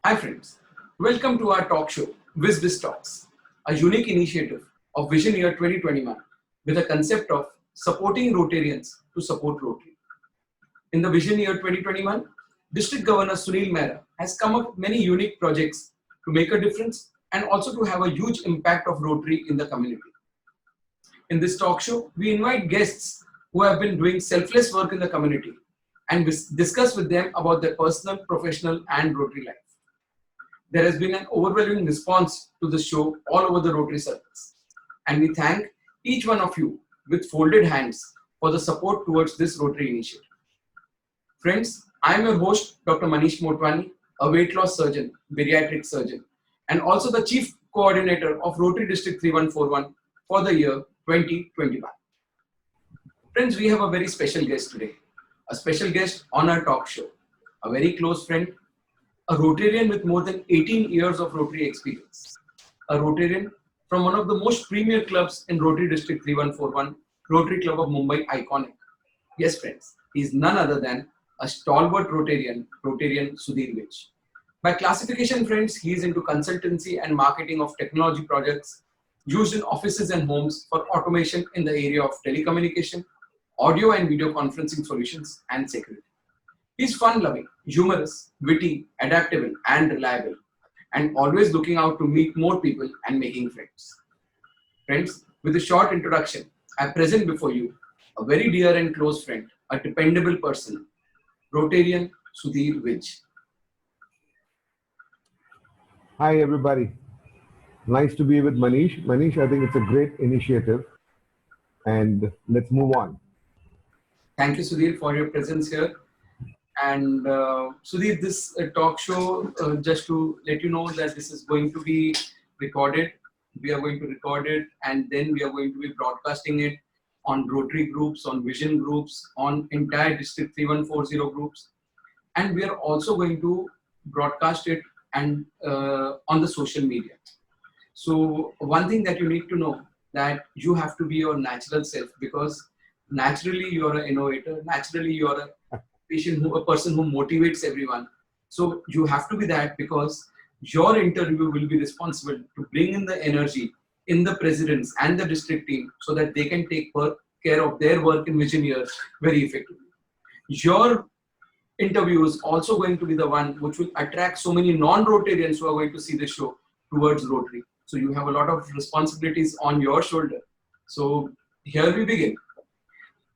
Hi friends, welcome to our talk show, Viz Biz Talks, a unique initiative of Vision Year 2021 with a concept of supporting Rotarians to support Rotary. In the Vision Year 2021, District Governor Sunil Mehra has come up with many unique projects to make a difference and also to have a huge impact of Rotary in the community. In this talk show, we invite guests who have been doing selfless work in the community and discuss with them about their personal, professional and Rotary life. There has been an overwhelming response to the show all over the Rotary circles, and we thank each one of you with folded hands for the support towards this Rotary initiative. Friends, I am your host, Dr. Manish Motwani, a weight loss surgeon, bariatric surgeon, and also the Chief Coordinator of Rotary District 3141 for the year 2021. Friends, we have a very special guest today, a special guest on our talk show, a very close friend, a Rotarian with more than 18 years of Rotary experience, a Rotarian from one of the most premier clubs in Rotary District 3141, Rotary Club of Mumbai, iconic. Yes, friends, he is none other than a stalwart Rotarian SUDHIR WDIGE. By classification, friends, he is into consultancy and marketing of technology projects used in offices and homes for automation in the area of telecommunication, audio and video conferencing solutions, and security. He's fun-loving, humorous, witty, adaptable, and reliable, and always looking out to meet more people and making friends. Friends, with a short introduction, I present before you a very dear and close friend, a dependable person, Rotarian SUDHIR WDIGE. Hi everybody, nice to be with Manish. Manish, I think it's a great initiative, and let's move on. Thank you, Sudhir, for your presence here. And Sudhir, this talk show, just to let you know that this is going to be recorded. We are going to record it and then we are going to be broadcasting it on Rotary groups, on Vision groups, on entire District 3140 groups. And we are also going to broadcast it and on the social media. So one thing that you need to know that you have to be your natural self, because naturally you are an innovator, naturally you are a person who motivates everyone. So you have to be that, because your interview will be responsible to bring in the energy in the presidents and the district team so that they can take care of their work in Vision Year very effectively. Your interview is also going to be the one which will attract so many non-Rotarians who are going to see the show towards Rotary. So you have a lot of responsibilities on your shoulder. So here we begin.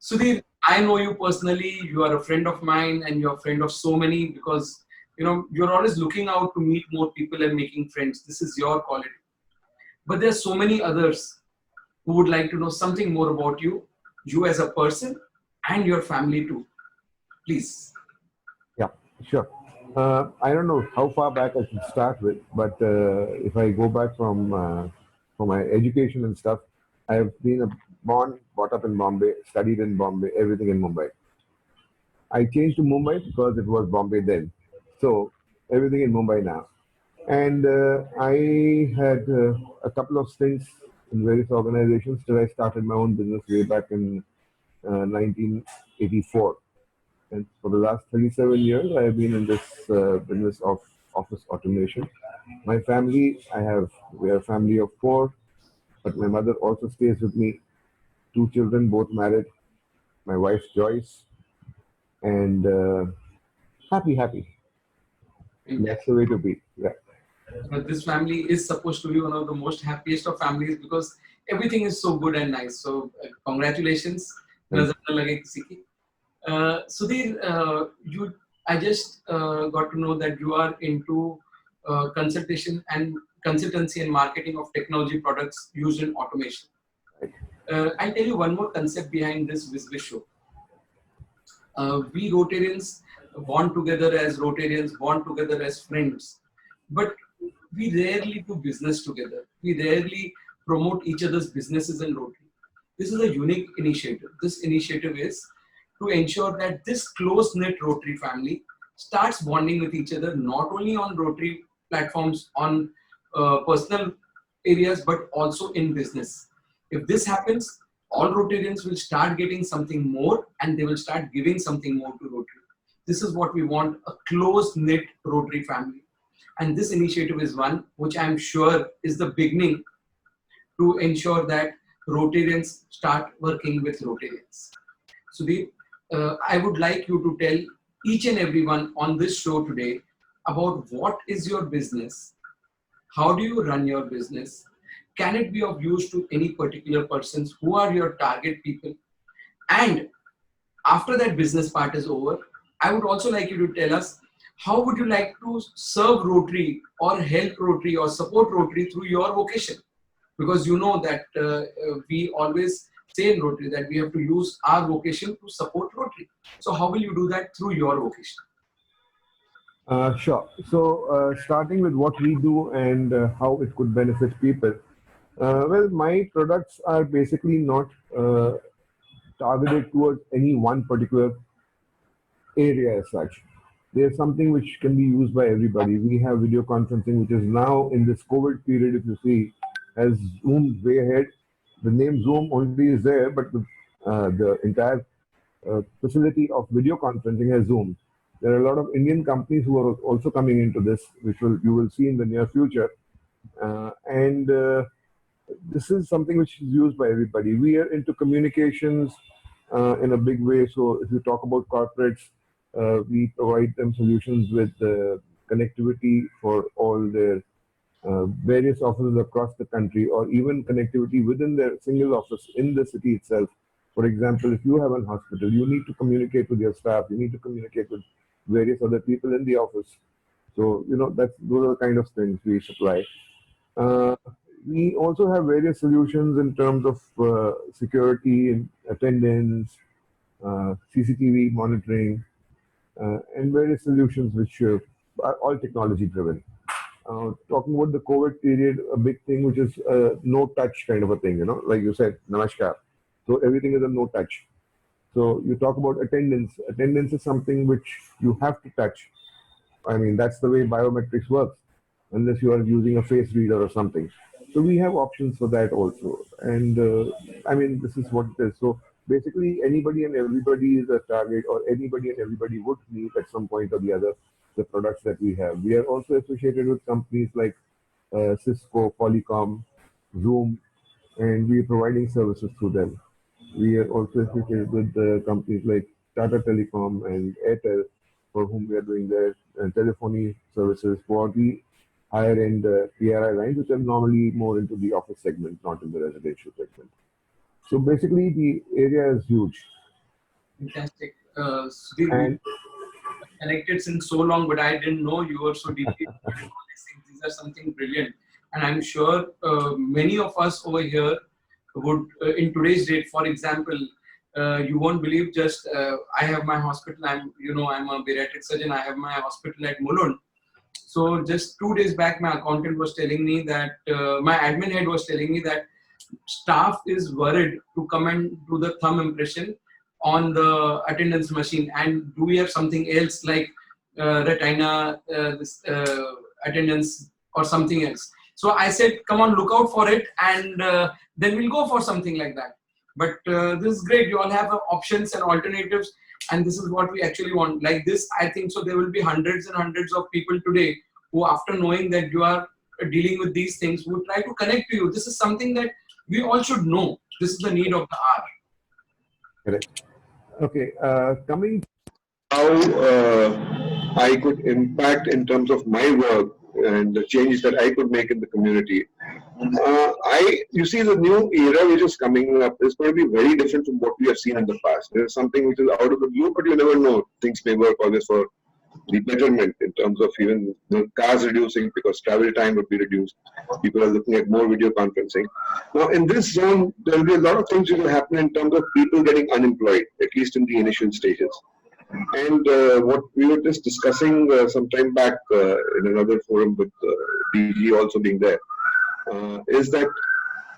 Sudhir, I know you personally, you are a friend of mine and you're a friend of so many, because you're always looking out to meet more people and making friends. This is your quality. But there's so many others who would like to know something more about you as a person and your family too. Please. Yeah, sure. I don't know how far back I should start with, but if I go back from my education and stuff, I have been born, brought up in Bombay, studied in Bombay, everything in Mumbai. I changed to Mumbai because it was Bombay then. So everything in Mumbai now. And I had a couple of stints in various organizations till I started my own business way back in 1984. And for the last 37 years, I have been in this business of office automation. My family, we are a family of 4, but my mother also stays with me. 2 children, both married. My wife Joyce, and happy. That's the way to be. Yeah. But this family is supposed to be one of the most happiest of families, because everything is so good and nice. So congratulations. Sudhir, I just got to know that you are into consultancy and marketing of technology products used in automation. I'll tell you one more concept behind this Viz Biz show. We Rotarians bond together as Rotarians, bond together as friends, but we rarely do business together. We rarely promote each other's businesses in Rotary. This is a unique initiative. This initiative is to ensure that this close-knit Rotary family starts bonding with each other, not only on Rotary platforms, on personal areas, but also in business. If this happens, all Rotarians will start getting something more and they will start giving something more to Rotary. This is what we want, a close-knit Rotary family. And this initiative is one which I'm sure is the beginning to ensure that Rotarians start working with Rotarians. Sudeep, I would like you to tell each and everyone on this show today about what is your business, how do you run your business, can it be of use to any particular persons, who are your target people, and after that business part is over, I would also like you to tell us how would you like to serve Rotary or help Rotary or support Rotary through your vocation? Because you know that we always say in Rotary that we have to use our vocation to support Rotary. So how will you do that through your vocation? Sure. So, starting with what we do and how it could benefit people. Well, my products are basically not targeted towards any one particular area as such. There's something which can be used by everybody. We have video conferencing, which is now in this COVID period, if you see, has zoomed way ahead. The name Zoom only is there, but the entire facility of video conferencing has zoomed. There are a lot of Indian companies who are also coming into this, which you will see in the near future. And this is something which is used by everybody. We are into communications in a big way. So if you talk about corporates, we provide them solutions with connectivity for all their various offices across the country, or even connectivity within their single office in the city itself. For example, if you have a hospital, you need to communicate with your staff, you need to communicate with various other people in the office. So, those are the kind of things we supply. Uh, we also have various solutions in terms of security and attendance, CCTV monitoring, and various solutions which are all technology driven. Talking about the COVID period, a big thing which is no touch kind of a thing, like you said, namaskar. So everything is a no touch. So you talk about attendance. Attendance is something which you have to touch. I mean, that's the way biometrics works, unless you are using a face reader or something. So we have options for that also. And I mean, this is what it is. So basically, anybody and everybody is a target, or anybody and everybody would need at some point or the other the products that we have. We are also associated with companies like Cisco, Polycom, Zoom, and we are providing services through them. We are also associated with companies like Tata Telecom and Airtel, for whom we are doing their telephony services for the higher end PRI lines, which are normally more into the office segment, not in the residential segment. So basically, the area is huge. Fantastic. Sudhir, we connected since so long, but I didn't know you were so deeply into all these things. These are something brilliant. And I'm sure many of us over here would, in today's date, for example, you won't believe, just I have my hospital, I'm a bariatric surgeon, I have my hospital at Mulund. So just 2 days back, my accountant was telling me that, my admin head was telling me that staff is worried to come and do the thumb impression on the attendance machine, and do we have something else like retina attendance or something else. So I said, come on, look out for it, and then we'll go for something like that. But this is great. You all have options and alternatives, and this is what we actually want. Like this, I think so there will be hundreds and hundreds of people today who, after knowing that you are dealing with these things, would try to connect to you. This is something that we all should know. This is the need of the hour. Correct. Okay, coming how I could impact in terms of my work and the changes that I could make in the community. You see, the new era which is coming up is going to be very different from what we have seen in the past. There is something which is out of the blue, but you never know. Things may work always for the betterment in terms of even the cars reducing because travel time would be reduced. People are looking at more video conferencing. Now, in this zone, there will be a lot of things which will happen in terms of people getting unemployed, at least in the initial stages. And what we were just discussing some time back in another forum with DG also being there, is that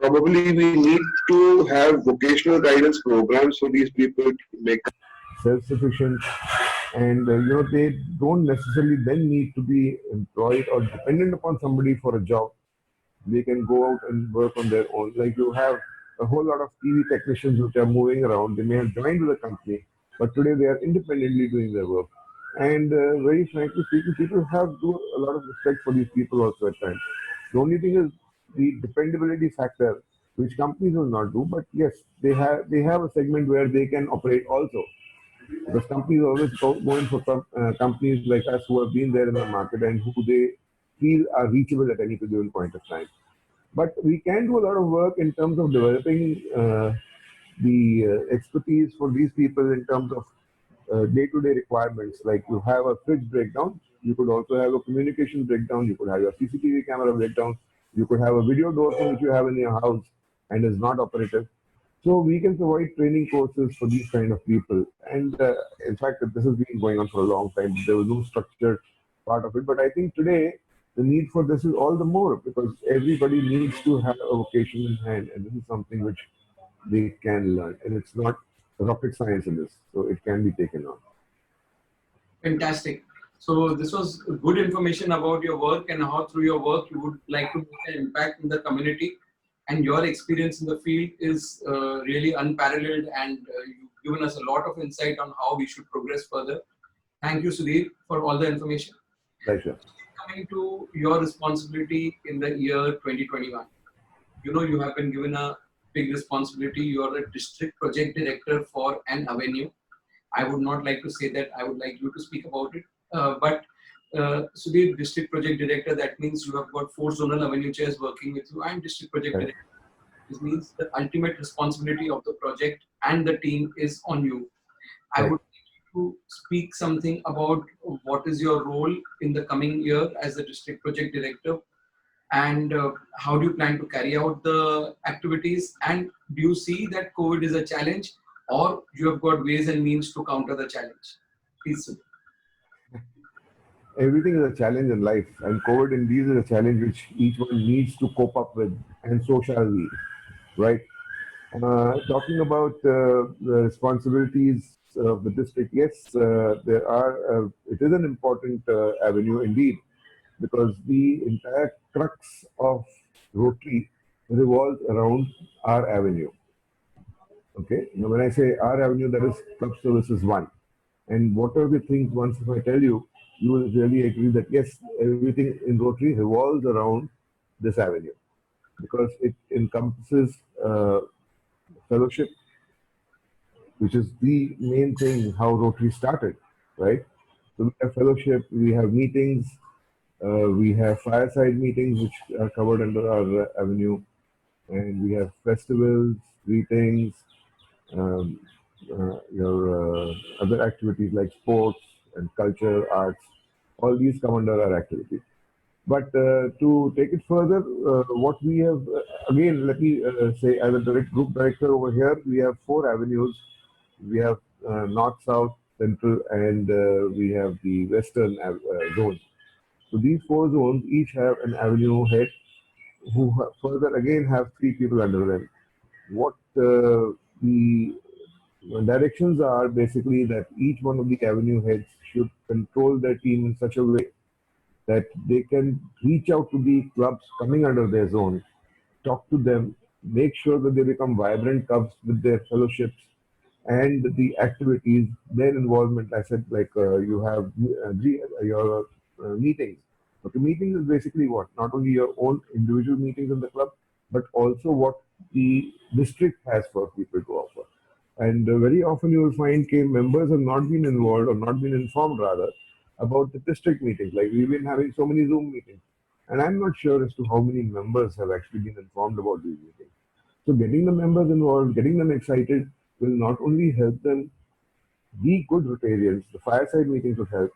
probably we need to have vocational guidance programs for these people to make self-sufficient, and they don't necessarily then need to be employed or dependent upon somebody for a job. They can go out and work on their own. Like you have a whole lot of TV technicians which are moving around. They may have joined with a company, but today they are independently doing their work. And very frankly speaking, people have do a lot of respect for these people also at times. The only thing is the dependability factor, which companies will not do. But yes, they have a segment where they can operate also. Because companies always going for companies like us who have been there in the market and who they feel are reachable at any given point of time. But we can do a lot of work in terms of developing the expertise for these people in terms of day-to-day requirements. Like you have a fridge breakdown, you could also have a communication breakdown, you could have a CCTV camera breakdown, you could have a video door which you have in your house and is not operative. So we can provide training courses for these kind of people. And in fact, this has been going on for a long time. There was no structured part of it. But I think today the need for this is all the more because everybody needs to have a vocation in hand. And this is something which they can learn. And it's not rocket science in this. So it can be taken on. Fantastic. So this was good information about your work and how through your work you would like to make an impact in the community. And your experience in the field is really unparalleled, and you've given us a lot of insight on how we should progress further. Thank you, Sudhir, for all the information. Pleasure. Coming to your responsibility in the year 2021. You have been given a big responsibility. You are a district project director for an avenue. I would not like to say that. I would like you to speak about it. But Sudhir, district project director, that means you have got 4 zonal avenue chairs working with you and district project Right. director. This means the ultimate responsibility of the project and the team is on you. I Right. would like you to speak something about what is your role in the coming year as the district project director, and how do you plan to carry out the activities, and do you see that COVID is a challenge or you have got ways and means to counter the challenge? Please, Sudhir. Everything is a challenge in life, and COVID indeed is a challenge which each one needs to cope up with, and so shall we, right? Talking about the responsibilities of the district, yes, there are. It is an important avenue indeed, because the entire crux of Rotary revolves around our avenue. Okay, now when I say our avenue, that is Club Services One. And what are the things, once if I tell you, you will really agree that yes, everything in Rotary revolves around this avenue because it encompasses fellowship, which is the main thing how Rotary started, right? So we have fellowship, we have meetings, we have fireside meetings, which are covered under our avenue, and we have festivals, greetings, um, your other activities like sports and culture, arts, all these come under our activity. But to take it further, what we have, again, let me say, as a group director over here, we have 4 avenues. We have north, south, central, and we have the western zone. So these 4 zones each have an avenue head who further again have 3 people under them. What the directions are basically that each one of the avenue heads should control their team in such a way that they can reach out to the clubs coming under their zone, talk to them, make sure that they become vibrant clubs with their fellowships and the activities, their involvement. I said, like you have your meetings. Okay, meetings is basically what? Not only your own individual meetings in the club, but also what the district has for people to offer. And very often you will find members have not been involved or not been informed rather about the district meetings. Like we've been having so many Zoom meetings, and I'm not sure as to how many members have actually been informed about these meetings. So getting the members involved, getting them excited will not only help them be good Rotarians, the fireside meetings will help,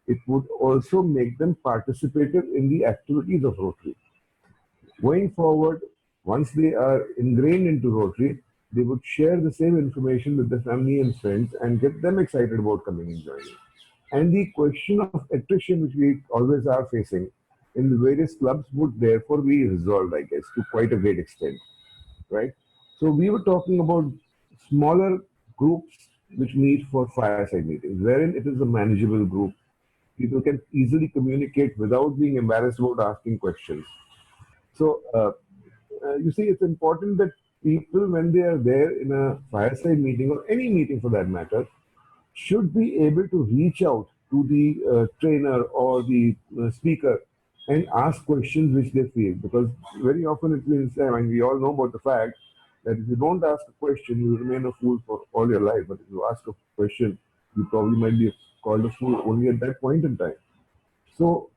it would also make them participative in the activities of Rotary. Going forward, once they are ingrained into Rotary, they would share the same information with their family and friends and get them excited about coming and joining. And the question of attrition, which we always are facing in the various clubs, would therefore be resolved, I guess, to quite a great extent, right? So we were talking about smaller groups which meet for fireside meetings, wherein it is a manageable group. People can easily communicate without being embarrassed about asking questions. So you see, it's important that people, when they are there in a fireside meeting or any meeting for that matter, should be able to reach out to the trainer or the speaker and ask questions which they feel. Because very often it means, I mean, we all know about the fact that if you don't ask a question, you remain a fool for all your life. But if you ask a question, you probably might be called a fool only at that point in time. So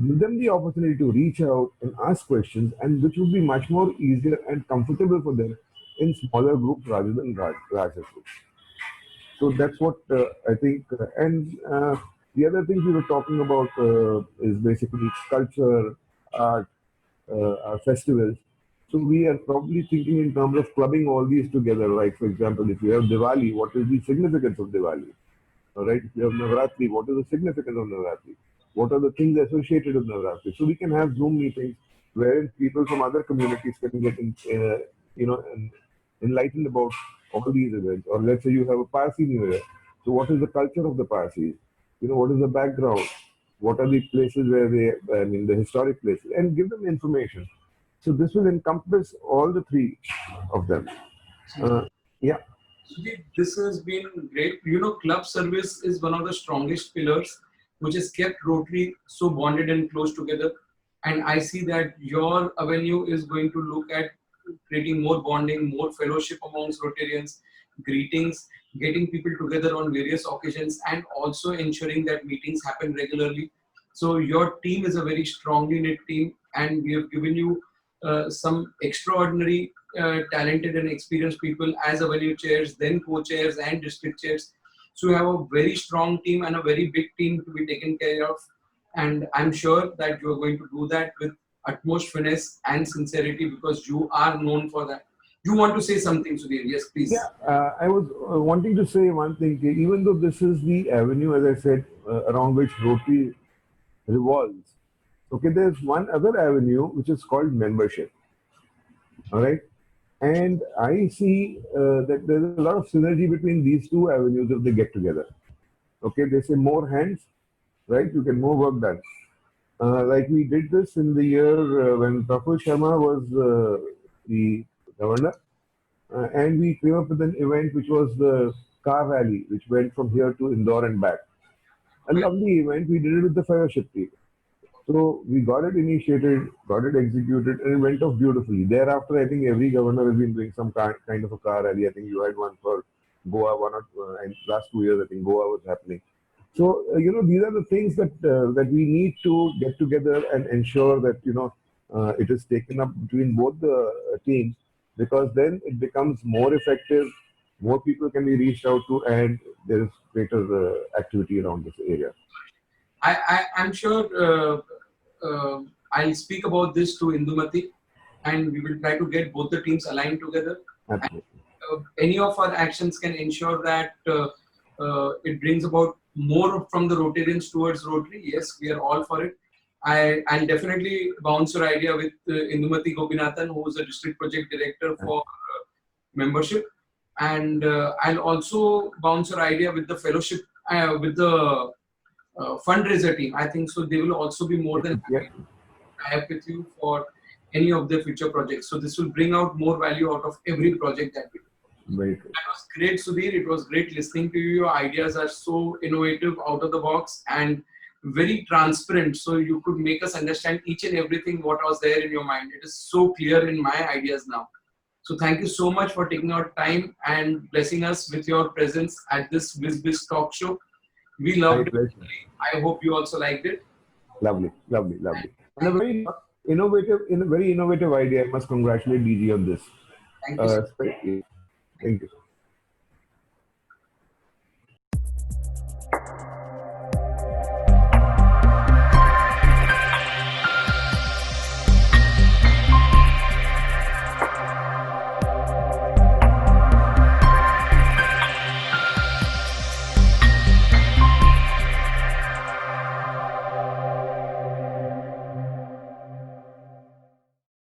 give them the opportunity to reach out and ask questions, and which would be much more easier and comfortable for them in smaller groups rather than larger groups. So that's what I think. And the other things we were talking about is basically culture, art, our festivals. So we are probably thinking in terms of clubbing all these together. Like, for example, if you have Diwali, what is the significance of Diwali? All right, if you have Navratri, what is the significance of Navratri? What are the things associated with Navratri? So we can have Zoom meetings wherein people from other communities can get, enlightened about all these events. Or let's say you have a Parsi New Year. So what is the culture of the Parsis? What is the background? What are the places where they, I mean, the historic places, and give them information. So this will encompass all the three of them. Yeah. Sudhir, this has been great. Club service is one of the strongest pillars which has kept Rotary so bonded and close together. And I see that your avenue is going to look at creating more bonding, more fellowship amongst Rotarians, greetings, getting people together on various occasions, and also ensuring that meetings happen regularly. So your team is a very strongly knit team, and we have given you some extraordinary talented and experienced people as avenue chairs, then co-chairs and district chairs. So we have a very strong team and a very big team to be taken care of. And I'm sure that you are going to do that with utmost finesse and sincerity, because you are known for that. You want to say something, Sudhir? Yes, please. Yeah, I was wanting to say one thing. Even though this is the avenue, as I said, around which Rotary revolves, okay, there's one other avenue which is called membership. All right. And I see that there's a lot of synergy between these two avenues if they get together. Okay, they say more hands, right? You can more work done. Like we did this in the year when Praful Sharma was the governor, and we came up with an event which was the car rally, which went from here to Indore and back. A lovely event. We did it with the fellowship team. So we got it initiated, got it executed, and it went off beautifully. Thereafter, I think every governor has been doing some kind of a car rally. I think you had one for Goa, and last 2 years, I think Goa was happening. So, these are the things that that we need to get together and ensure that, it is taken up between both the teams, because then it becomes more effective, more people can be reached out to, and there is greater activity around this area. I'm sure I'll speak about this to Indumati, and we will try to get both the teams aligned together. Absolutely. And, any of our actions can ensure that it brings about more from the Rotarians towards Rotary. Yes, we are all for it. I'll definitely bounce your idea with Indumati Gopinathan, who is the district project director for membership. And I'll also bounce your idea with the fellowship, with the fundraiser team. I think so they will also be more than happy to tie up with you for any of the future projects. So this will bring out more value out of every project that we do. Very good. That was great, Sudhir. It was great listening to you. Your ideas are so innovative, out of the box, and very transparent. So you could make us understand each and everything what was there in your mind. It is so clear in my ideas now. So thank you so much for taking our time and blessing us with your presence at this Viz Biz Talk show. We loved it. I hope you also liked it. Lovely, lovely, lovely. And a very innovative idea. I must congratulate DG on this. Thank you. Thank you.